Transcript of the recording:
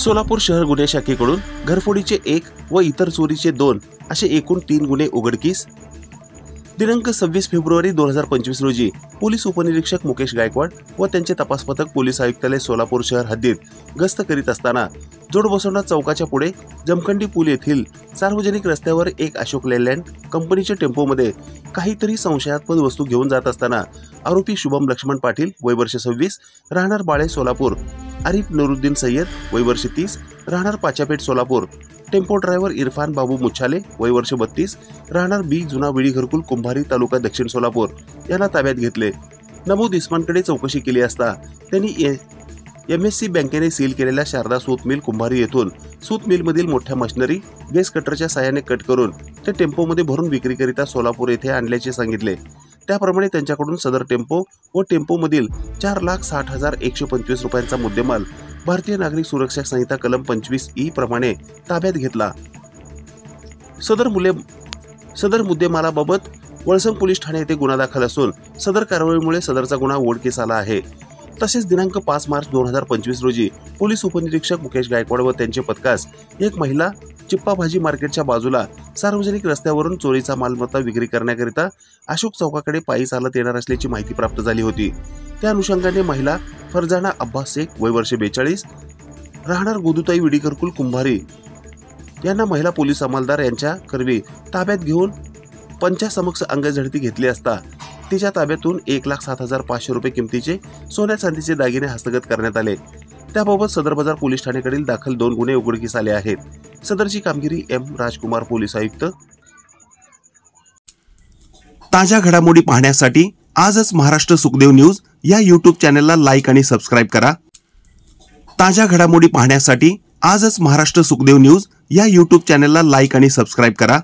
सोलापूर शहर गुन्हे शाखेकडून घरफोडीचे 1 व इतर चोरीचे 2 असे एकूण 3 गुन्हे उघडकीस। दिनांक 26 फेब्रुवारी 2025 रोजी पोलीस उपनिरीक्षक मुकेश गायकवाड व त्यांचे तपास पथक पोलीस आयुक्तालय सोलापूर शहर हद्दीत गस्त करीत असताना जोडबसवना चौकाच्या पुढे जमखंडी पूल येथील सार्वजनिक रस्त्यावर एक अशोक लेलँड कंपनीच्या टेम्पोमध्ये काहीतरी संशयास्पद वस्तू घेऊन जात असताना आरोपी शुभम लक्ष्मण पाटील वय वर्ष 26 राहणार बाळे सोलापूर, आरिफ नूरुद्दीन सय्यद वय वर्ष 30 राहणार पाचापेठ सोलापूर, टेम्पो ड्रायव्हर इरफान बाबू मुच्छाले वय वर्ष 32 राहणार बी जुना विडी घरकुल कुंभारी तालुका दक्षिण सोलापूर यांना ताब्यात घेतले। नमूद इस्मांकडे चौकशी केली असता त्यांनी MSC बँकेने सील केलेल्या शारदा सूत मिल कुंभारी येथून सूत मिलमधील मोठ्या मशिनरी गॅस कटरच्या साहाय्याने कट करून ते टेम्पोमध्ये भरून विक्रीकरिता सोलापूर येथे आणल्याचे सांगितले। त्याप्रमाणे त्यांच्याकडून सदर टेम्पो व टेम्पोमधील 4,60,125 रुपयांचा मुद्देमाल भारतीय नागरिक सुरक्षा संहिता कलम 25E प्रमाणे ताब्यात घेतला। सदर मुद्देमालाबाबत वळसंग पोलीस ठाणे येथे गुन्हा दाखल असून सदर कारवाईमुळे सदरचा गुन्हा उघडकीस आला आहे। तसेच दिनांक 5 मार्च 2025 रोजी पोलीस उपनिरीक्षक मुकेश गायकवाड व त्यांचे पथकास एक महिला चिप्पा भाजी मार्केटच्या बाजूला सार्वजनिक रस्त्यावरून चोरीचा मालमत्ता विक्री करण्याकरिता अशोक चौकाकडे पायी चालत येणार असल्याची माहिती प्राप्त झाली होती। त्या अनुषंगाने महिला फरजाना अब्बास शेख वय वर्ष 42 राहणार गोदुताई विडी घरकुल कुंभारी यांना महिला पोलीस अंमलदार यांच्या करवी ताब्यात घेऊन पंचासमक्ष अंगझडती घेतली असता तिच्या ताब्यातून 1,07,500 रुपये किमतीचे सोन्या चांदीचे दागिने हस्तगत करण्यात आले। त्याबाबत सदर बाजार पोलीस ठाण्याकडील दाखल 2 गुन्हे उघडकीस आले आहेत। सदरची कामगिरी M राजकुमार पोलीस आयुक्त। ताज्या घडामोडी पाहण्यासाठी आजच महाराष्ट्र सुखदेव न्यूज या YouTube चॅनलला लाईक आणि सबस्क्राईब करा। ताज्या घडामोडी पाहण्यासाठी आजच महाराष्ट्र सुखदेव न्यूज या YouTube चॅनलला लाईक आणि सबस्क्राईब करा।